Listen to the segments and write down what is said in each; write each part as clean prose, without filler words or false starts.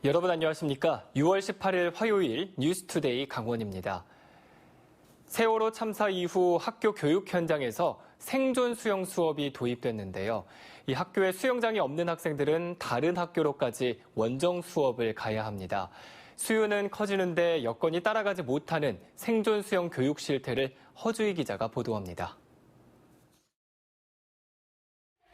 여러분 안녕하십니까? 6월 18일 화요일 뉴스투데이 강원입니다. 세월호 참사 이후 학교 교육 현장에서 생존 수영 수업이 도입됐는데요. 이 학교에 수영장이 없는 학생들은 다른 학교로까지 원정 수업을 가야 합니다. 수요는 커지는데 여건이 따라가지 못하는 생존 수영 교육 실태를 허주희 기자가 보도합니다.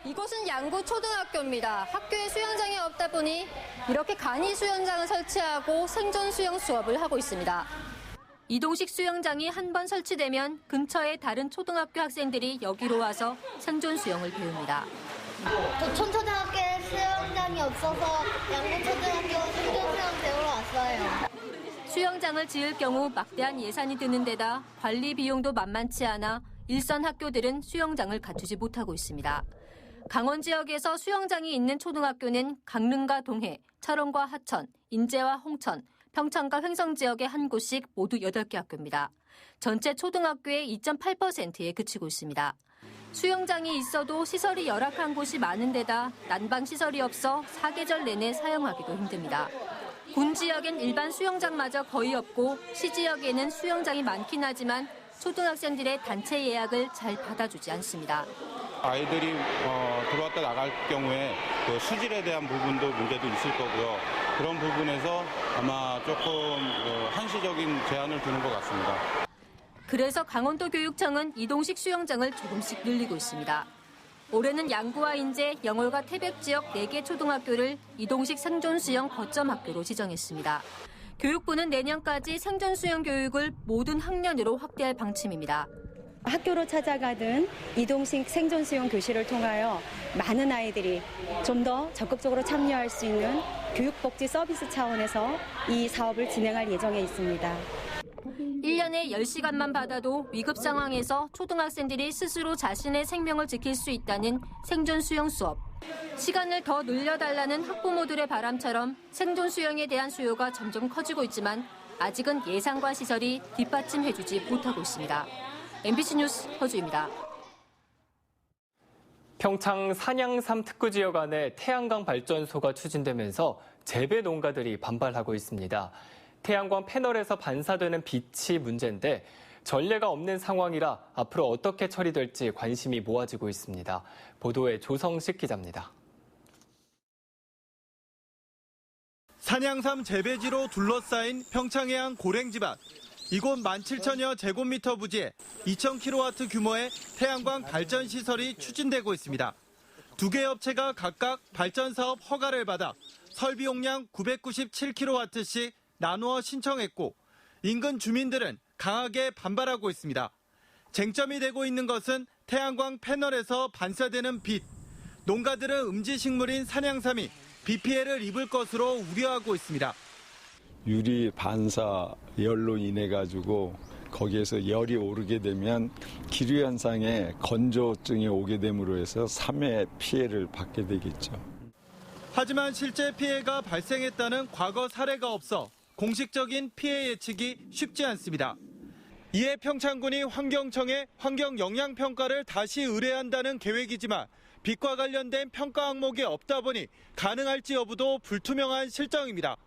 이곳은 양구 초등학교입니다. 학교에 수영장이 없다 보니 이렇게 간이 수영장을 설치하고 생존 수영 수업을 하고 있습니다. 이동식 수영장이 한 번 설치되면 근처의 다른 초등학교 학생들이 여기로 와서 생존 수영을 배웁니다. 도촌초등학교에 수영장이 없어서 양구초등학교 생존 수영 배우러 왔어요. 수영장을 지을 경우 막대한 예산이 드는 데다 관리 비용도 만만치 않아 일선 학교들은 수영장을 갖추지 못하고 있습니다. 강원 지역에서 수영장이 있는 초등학교는 강릉과 동해, 철원과 하천, 인제와 홍천, 평창과 횡성 지역의 한 곳씩 모두 8개 학교입니다. 전체 초등학교의 2.8%에 그치고 있습니다. 수영장이 있어도 시설이 열악한 곳이 많은 데다 난방 시설이 없어 사계절 내내 사용하기도 힘듭니다. 군 지역엔 일반 수영장마저 거의 없고 시 지역에는 수영장이 많긴 하지만 초등학생들의 단체 예약을 잘 받아주지 않습니다. 아이들이 들어왔다 나갈 경우에 그 수질에 대한 부분도 문제도 있을 거고요. 그런 부분에서 아마 조금 한시적인 제한을 두는 것 같습니다. 그래서 강원도 교육청은 이동식 수영장을 조금씩 늘리고 있습니다. 올해는 양구와 인제, 영월과 태백 지역 4개 초등학교를 이동식 생존 수영 거점 학교로 지정했습니다. 교육부는 내년까지 생존 수영 교육을 모든 학년으로 확대할 방침입니다. 학교로 찾아가든 이동식 생존 수영 교실을 통하여 많은 아이들이 좀 더 적극적으로 참여할 수 있는 교육복지 서비스 차원에서 이 사업을 진행할 예정에 있습니다. 1년에 10시간만 받아도 위급 상황에서 초등학생들이 스스로 자신의 생명을 지킬 수 있다는 생존 수영 수업. 시간을 더 늘려달라는 학부모들의 바람처럼 생존 수영에 대한 수요가 점점 커지고 있지만 아직은 예산과 시설이 뒷받침해주지 못하고 있습니다. MBC 뉴스 허주입니다. 평창 산양삼 특구 지역 안에 태양광 발전소가 추진되면서 재배 농가들이 반발하고 있습니다. 태양광 패널에서 반사되는 빛이 문제인데 전례가 없는 상황이라 앞으로 어떻게 처리될지 관심이 모아지고 있습니다. 보도에 조성식 기자입니다. 산양삼 재배지로 둘러싸인 평창해안 고랭지밭. 이곳 17,000여 제곱미터 부지에 2,000kW 규모의 태양광 발전 시설이 추진되고 있습니다. 2개 업체가 각각 발전 사업 허가를 받아 설비 용량 997kW씩 나누어 신청했고 인근 주민들은 강하게 반발하고 있습니다. 쟁점이 되고 있는 것은 태양광 패널에서 반사되는 빛. 농가들은 음지식물인 산양삼이 비 피해를 입을 것으로 우려하고 있습니다. 유리 반사 열로 인해 가지고 거기에서 열이 오르게 되면 기류 현상에 건조증이 오게 됨으로 해서 삶의 피해를 받게 되겠죠. 하지만 실제 피해가 발생했다는 과거 사례가 없어 공식적인 피해 예측이 쉽지 않습니다. 이에 평창군이 환경청에 환경영향평가를 다시 의뢰한다는 계획이지만 빛과 관련된 평가 항목이 없다 보니 가능할지 여부도 불투명한 실정입니다.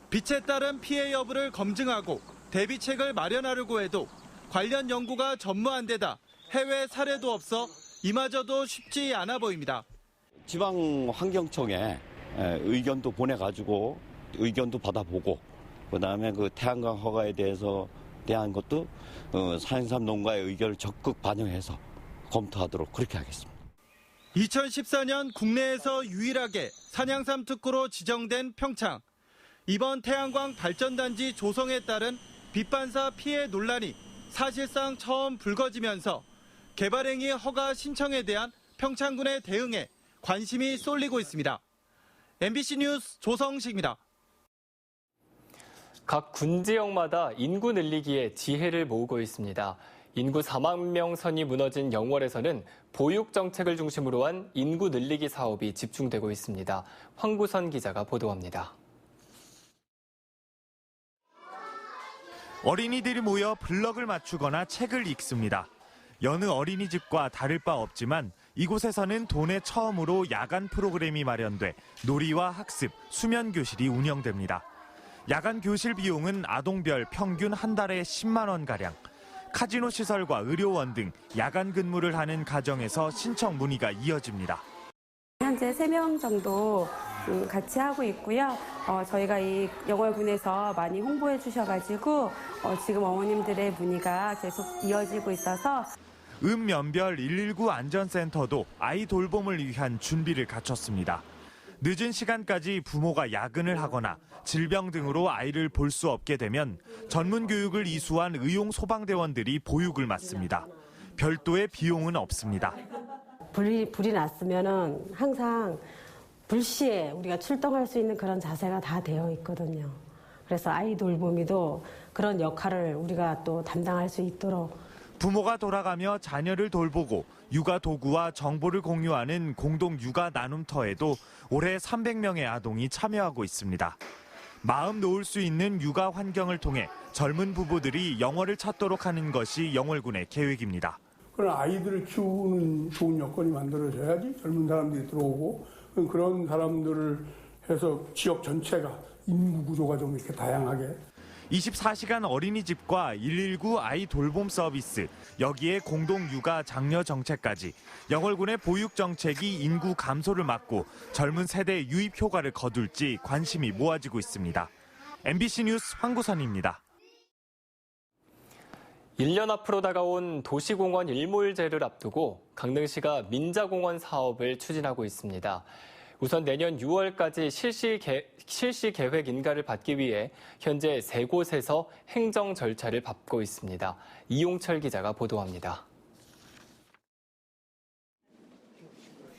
빛에 따른 피해 여부를 검증하고 대비책을 마련하려고 해도 관련 연구가 전무한 데다 해외 사례도 없어 이마저도 쉽지 않아 보입니다. 지방환경청에 의견도 보내가지고 의견도 받아보고 그다음에 그 태양광 허가에 대한 것도 산양삼 농가의 의견을 적극 반영해서 검토하도록 그렇게 하겠습니다. 2014년 국내에서 유일하게 산양삼 특구로 지정된 평창. 이번 태양광 발전단지 조성에 따른 빛반사 피해 논란이 사실상 처음 불거지면서 개발행위 허가 신청에 대한 평창군의 대응에 관심이 쏠리고 있습니다. MBC 뉴스 조성식입니다. 각 군지역마다 인구 늘리기에 지혜를 모으고 있습니다. 인구 4만 명 선이 무너진 영월에서는 보육 정책을 중심으로 한 인구 늘리기 사업이 집중되고 있습니다. 황구선 기자가 보도합니다. 어린이들이 모여 블럭을 맞추거나 책을 읽습니다. 여느 어린이집과 다를 바 없지만 이곳에서는 도내 처음으로 야간 프로그램이 마련돼 놀이와 학습, 수면 교실이 운영됩니다. 야간 교실 비용은 아동별 평균 한 달에 10만 원가량. 카지노 시설과 의료원 등 야간 근무를 하는 가정에서 신청 문의가 이어집니다. 현재 3명 정도 같이 하고 있고요. 저희가 이 영월군에서 많이 홍보해 주셔가지고 지금 어머님들의 문의가 계속 이어지고 있어서 읍면별 119 안전센터도 아이 돌봄을 위한 준비를 갖췄습니다. 늦은 시간까지 부모가 야근을 하거나 질병 등으로 아이를 볼 수 없게 되면 전문 교육을 이수한 의용 소방대원들이 보육을 맡습니다. 별도의 비용은 없습니다. 불이 났으면은 항상 불시에 우리가 출동할 수 있는 그런 자세가 다 되어 있거든요. 그래서 아이 돌보미도 그런 역할을 우리가 또 담당할 수 있도록 부모가 돌아가며 자녀를 돌보고 육아 도구와 정보를 공유하는 공동 육아 나눔터에도 올해 300명의 아동이 참여하고 있습니다. 마음 놓을 수 있는 육아 환경을 통해 젊은 부부들이 영월을 찾도록 하는 것이 영월군의 계획입니다. 그런 아이들을 키우는 좋은 여건이 만들어져야지 젊은 사람들이 들어오고 그런 사람들을 해서 지역 전체가 인구 구조가 좀 이렇게 다양하게 24시간 어린이집과 119 아이 돌봄 서비스, 여기에 공동 육아 장려 정책까지 영월군의 보육 정책이 인구 감소를 막고 젊은 세대 유입 효과를 거둘지 관심이 모아지고 있습니다. MBC 뉴스 황구선입니다. 1년 앞으로 다가온 도시공원 일몰제를 앞두고 강릉시가 민자공원 사업을 추진하고 있습니다. 우선 내년 6월까지 실시 계획 인가를 받기 위해 현재 3곳에서 행정 절차를 밟고 있습니다. 이용철 기자가 보도합니다.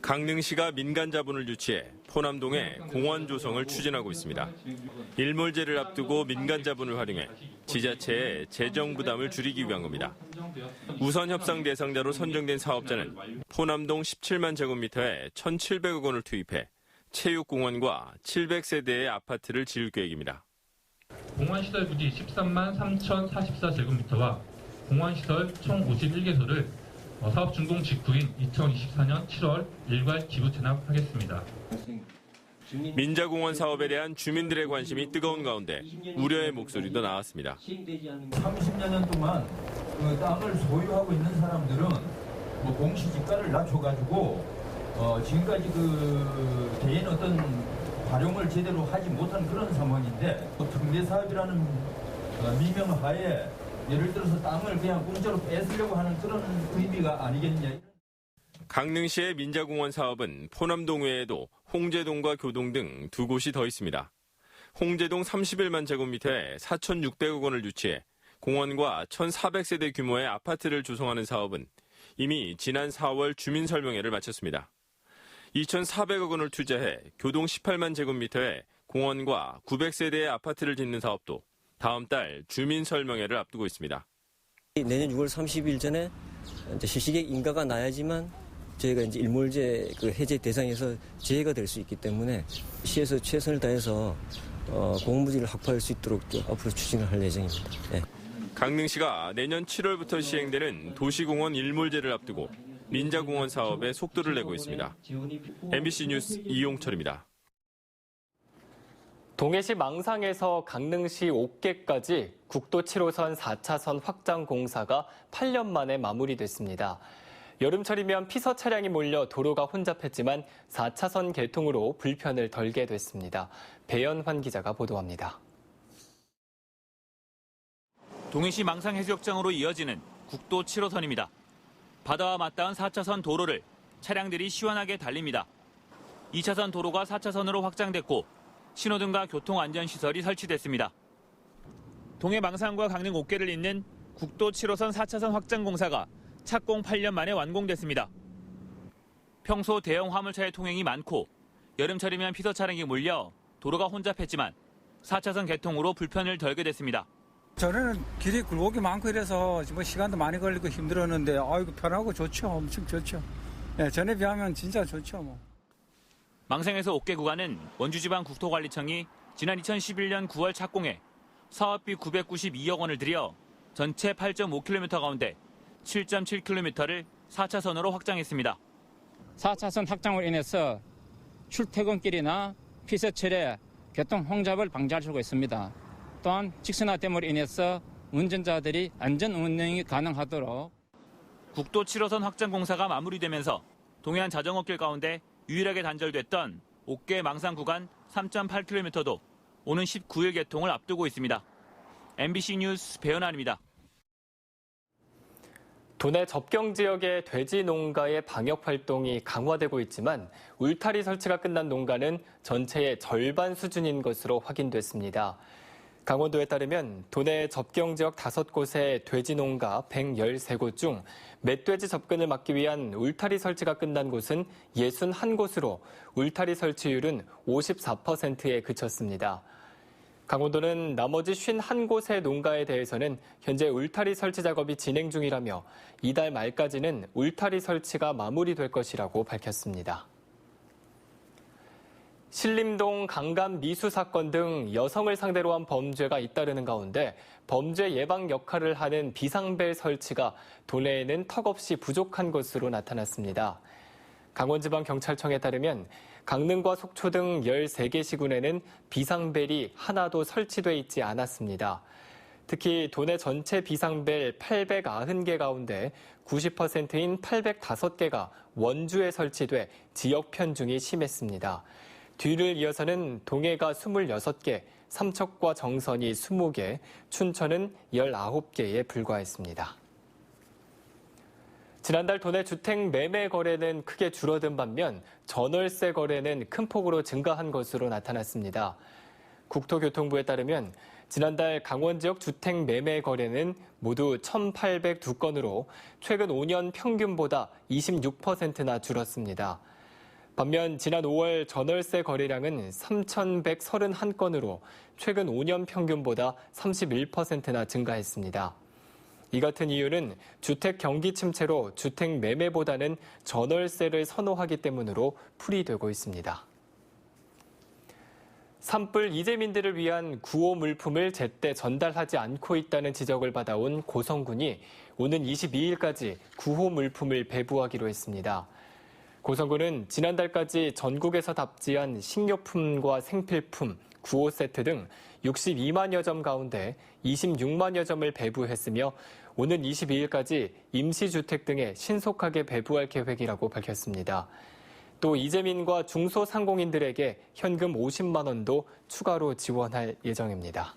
강릉시가 민간 자본을 유치해 포남동에 공원 조성을 추진하고 있습니다. 일몰제를 앞두고 민간 자본을 활용해 지자체의 재정 부담을 줄이기 위한 겁니다. 우선 협상 대상자로 선정된 사업자는 포남동 17만 제곱미터에 1,700억 원을 투입해 체육공원과 700세대의 아파트를 지을 계획입니다. 공원시설 부지 13만 3,044제곱미터와 공원시설 총 51개소를 사업 준공 직후인 2024년 7월 일괄 기부 체납하겠습니다. 민자공원 사업에 대한 주민들의 관심이 뜨거운 가운데 우려의 목소리도 나왔습니다. 30여 년 동안 그 땅을 소유하고 있는 사람들은 공시지가를 낮춰가지고 지금까지 그 개인 어떤 활용을 제대로 하지 못한 그런 상황인데 특례 사업이라는 미명하에 예를 들어서 땅을 그냥 공짜로 뺏으려고 하는 그런 의미가 아니겠냐. 강릉시의 민자공원 사업은 포남동 외에도 홍제동과 교동 등 2곳이 더 있습니다. 홍제동 31만 제곱미터에 4,600억 원을 유치해 공원과 1,400세대 규모의 아파트를 조성하는 사업은 이미 지난 4월 주민설명회를 마쳤습니다. 2,400억 원을 투자해 교동 18만 제곱미터에 공원과 900세대의 아파트를 짓는 사업도 다음 달 주민설명회를 앞두고 있습니다. 내년 6월 30일 전에 실시계획 인가가 나야지만 저희가 이제 일몰제 해제 대상에서 제외가 될 수 있기 때문에 시에서 최선을 다해서 공무지를 확보할 수 있도록 앞으로 추진을 할 예정입니다. 네. 강릉시가 내년 7월부터 시행되는 도시공원 일몰제를 앞두고 민자공원 사업에 속도를 내고 있습니다. MBC 뉴스 이용철입니다. 동해시 망상에서 강릉시 옥계까지 국도 7호선 4차선 확장 공사가 8년 만에 마무리됐습니다. 여름철이면 피서 차량이 몰려 도로가 혼잡했지만 4차선 개통으로 불편을 덜게 됐습니다. 배연환 기자가 보도합니다. 동해시 망상해수욕장으로 이어지는 국도 7호선입니다. 바다와 맞닿은 4차선 도로를 차량들이 시원하게 달립니다. 2차선 도로가 4차선으로 확장됐고 신호등과 교통안전시설이 설치됐습니다. 동해 망상과 강릉 옥계를 잇는 국도 7호선 4차선 확장 공사가 착공 8년 만에 완공됐습니다. 평소 대형 화물차의 통행이 많고 여름철이면 피서 차량이 몰려 도로가 혼잡했지만 4차선 개통으로 불편을 덜게 됐습니다. 저는 길이 굴곡이 많고 이래서 시간도 많이 걸리고 힘들었는데 이거 편하고 좋죠. 엄청 좋죠. 네, 전에 비하면 진짜 좋죠. 망상에서 옥계 구간은 원주지방국토관리청이 지난 2011년 9월 착공해 사업비 992억 원을 들여 전체 8.5km 가운데 7.7km를 4차선으로 확장했습니다. 4차선 확장으로 인해서 출퇴근길이나 피서철에 교통 혼잡을 방지할 수가 있습니다. 또한 직선화됨으로 인해서 운전자들이 안전 운행이 가능하도록 국도 7호선 확장 공사가 마무리되면서 동해안 자전거길 가운데 유일하게 단절됐던 옥계 망상 구간 3.8km도 오는 19일 개통을 앞두고 있습니다. MBC 뉴스 배현환입니다. 도내 접경 지역의 돼지 농가의 방역 활동이 강화되고 있지만 울타리 설치가 끝난 농가는 전체의 절반 수준인 것으로 확인됐습니다. 강원도에 따르면 도내 접경 지역 5곳의 돼지 농가 113곳 중 멧돼지 접근을 막기 위한 울타리 설치가 끝난 곳은 61곳으로 울타리 설치율은 54%에 그쳤습니다. 강원도는 나머지 51곳의 농가에 대해서는 현재 울타리 설치 작업이 진행 중이라며 이달 말까지는 울타리 설치가 마무리될 것이라고 밝혔습니다. 신림동 강간 미수 사건 등 여성을 상대로 한 범죄가 잇따르는 가운데 범죄 예방 역할을 하는 비상벨 설치가 도내에는 턱없이 부족한 것으로 나타났습니다. 강원지방경찰청에 따르면 강릉과 속초 등 13개 시군에는 비상벨이 하나도 설치돼 있지 않았습니다. 특히 도내 전체 비상벨 890개 가운데 90%인 805개가 원주에 설치돼 지역 편중이 심했습니다. 뒤를 이어서는 동해가 26개, 삼척과 정선이 20개, 춘천은 19개에 불과했습니다. 지난달 도내 주택 매매 거래는 크게 줄어든 반면 전월세 거래는 큰 폭으로 증가한 것으로 나타났습니다. 국토교통부에 따르면 지난달 강원 지역 주택 매매 거래는 모두 1,802건으로 최근 5년 평균보다 26%나 줄었습니다. 반면 지난 5월 전월세 거래량은 3,131건으로 최근 5년 평균보다 31%나 증가했습니다. 이 같은 이유는 주택 경기 침체로 주택 매매보다는 전월세를 선호하기 때문으로 풀이되고 있습니다. 산불 이재민들을 위한 구호 물품을 제때 전달하지 않고 있다는 지적을 받아온 고성군이 오는 22일까지 구호 물품을 배부하기로 했습니다. 고성군은 지난달까지 전국에서 답지한 식료품과 생필품, 구호 세트 등 62만여 점 가운데 26만여 점을 배부했으며 오는 22일까지 임시주택 등에 신속하게 배부할 계획이라고 밝혔습니다. 또 이재민과 중소상공인들에게 현금 50만 원도 추가로 지원할 예정입니다.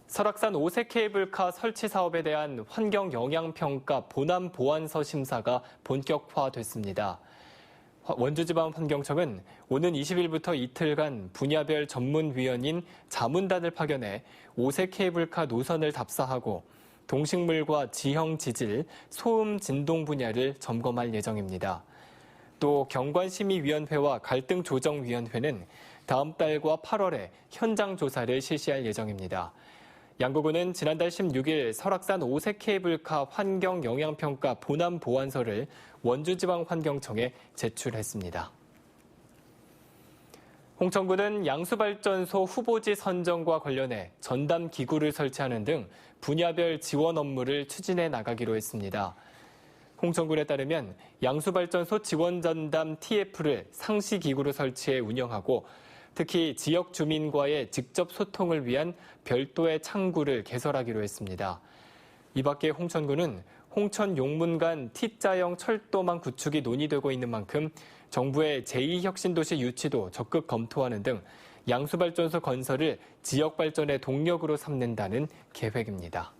설악산 5세 케이블카 설치 사업에 대한 환경영향평가 본안 보완서 심사가 본격화됐습니다. 원주지방환경청은 오는 20일부터 이틀간 분야별 전문위원인 자문단을 파견해 5세 케이블카 노선을 답사하고 동식물과 지형 지질, 소음 진동 분야를 점검할 예정입니다. 또 경관심의위원회와 갈등조정위원회는 다음 달과 8월에 현장 조사를 실시할 예정입니다. 양구군은 지난달 16일 설악산 5세 케이블카 환경영향평가 본안 보완서를 원주지방환경청에 제출했습니다. 홍천군은 양수발전소 후보지 선정과 관련해 전담 기구를 설치하는 등 분야별 지원 업무를 추진해 나가기로 했습니다. 홍천군에 따르면 양수발전소 지원전담 TF를 상시기구로 설치해 운영하고 특히 지역 주민과의 직접 소통을 위한 별도의 창구를 개설하기로 했습니다. 이 밖에 홍천군은 홍천 용문간 T자형 철도망 구축이 논의되고 있는 만큼 정부의 제2혁신도시 유치도 적극 검토하는 등 양수발전소 건설을 지역 발전의 동력으로 삼는다는 계획입니다.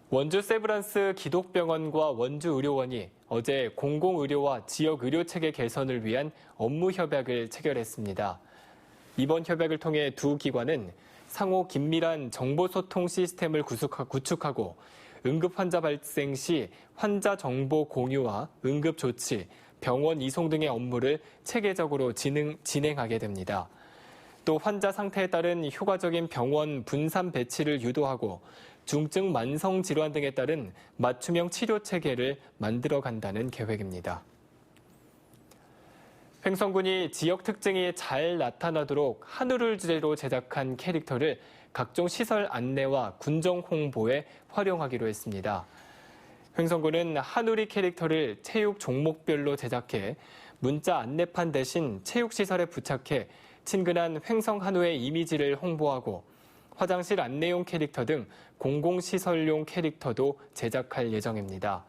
원주 세브란스 기독병원과 원주의료원이 어제 공공의료와 지역의료체계 개선을 위한 업무 협약을 체결했습니다. 이번 협약을 통해 두 기관은 상호 긴밀한 정보소통 시스템을 구축하고 응급 환자 발생 시 환자 정보 공유와 응급 조치, 병원 이송 등의 업무를 체계적으로 진행하게 됩니다. 또 환자 상태에 따른 효과적인 병원 분산 배치를 유도하고 중증 만성 질환 등에 따른 맞춤형 치료 체계를 만들어 간다는 계획입니다. 횡성군이 지역 특징이 잘 나타나도록 한우를 주제로 제작한 캐릭터를 각종 시설 안내와 군정 홍보에 활용하기로 했습니다. 횡성군은 한우리 캐릭터를 체육 종목별로 제작해 문자 안내판 대신 체육시설에 부착해 친근한 횡성 한우의 이미지를 홍보하고 화장실 안내용 캐릭터 등 공공시설용 캐릭터도 제작할 예정입니다.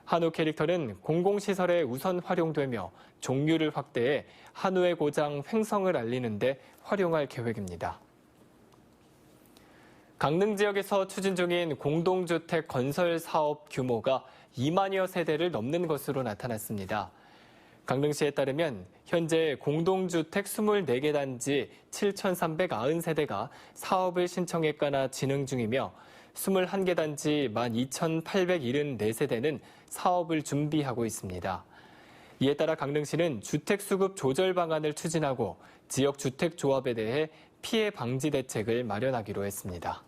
한우 캐릭터는 공공시설에 우선 활용되며 종류를 확대해 한우의 고장 횡성을 알리는 데 활용할 계획입니다. 강릉 지역에서 추진 중인 공동주택 건설 사업 규모가 2만여 세대를 넘는 것으로 나타났습니다. 강릉시에 따르면 현재 공동주택 24개 단지 7,390세대가 사업을 신청했거나 진행 중이며 21개 단지 12,874세대는 사업을 준비하고 있습니다. 이에 따라 강릉시는 주택수급 조절 방안을 추진하고 지역 주택조합에 대해 피해 방지 대책을 마련하기로 했습니다.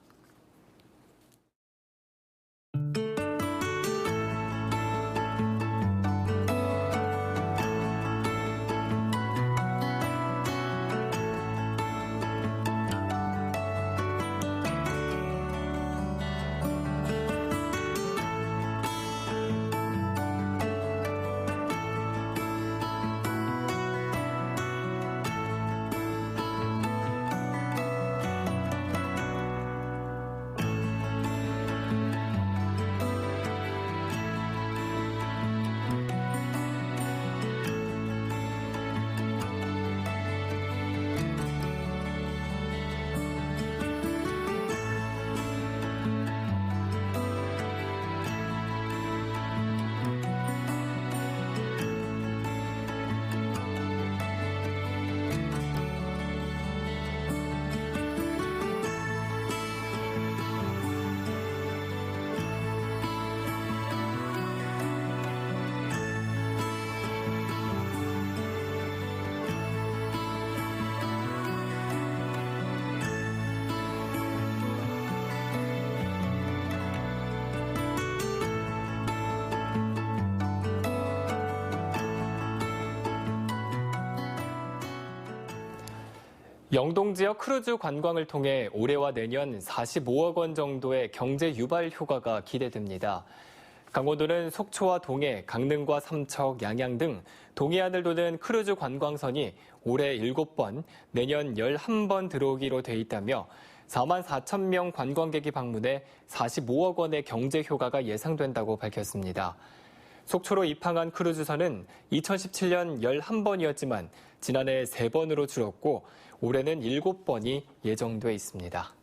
영동 지역 크루즈 관광을 통해 올해와 내년 45억 원 정도의 경제 유발 효과가 기대됩니다. 강원도는 속초와 동해, 강릉과 삼척, 양양 등 동해안을 도는 크루즈 관광선이 올해 7번, 내년 11번 들어오기로 돼 있다며 4만 4천 명 관광객이 방문해 45억 원의 경제 효과가 예상된다고 밝혔습니다. 속초로 입항한 크루즈선은 2017년 11번이었지만 지난해 3번으로 줄었고 올해는 7번이 예정돼 있습니다.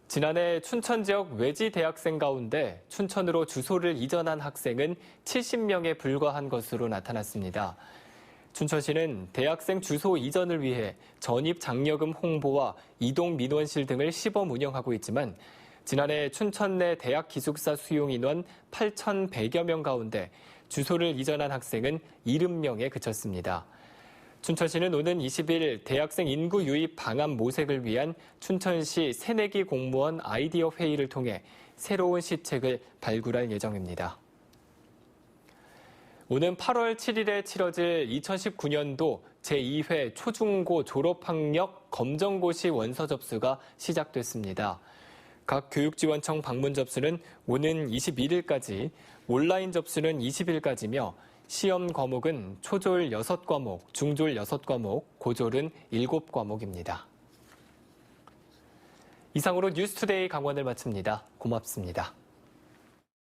지난해 춘천 지역 외지 대학생 가운데 춘천으로 주소를 이전한 학생은 70명에 불과한 것으로 나타났습니다. 춘천시는 대학생 주소 이전을 위해 전입 장려금 홍보와 이동 민원실 등을 시범 운영하고 있지만 지난해 춘천 내 대학 기숙사 수용 인원 8,100여 명 가운데 주소를 이전한 학생은 70명에 그쳤습니다. 춘천시는 오는 20일 대학생 인구 유입 방안 모색을 위한 춘천시 새내기 공무원 아이디어 회의를 통해 새로운 시책을 발굴할 예정입니다. 오는 8월 7일에 치러질 2019년도 제2회 초중고 졸업학력 검정고시 원서 접수가 시작됐습니다. 각 교육지원청 방문 접수는 오는 21일까지, 온라인 접수는 20일까지며 시험 과목은 초졸 6과목, 중졸 6과목, 고졸은 7과목입니다. 이상으로 뉴스투데이 강원을 마칩니다. 고맙습니다.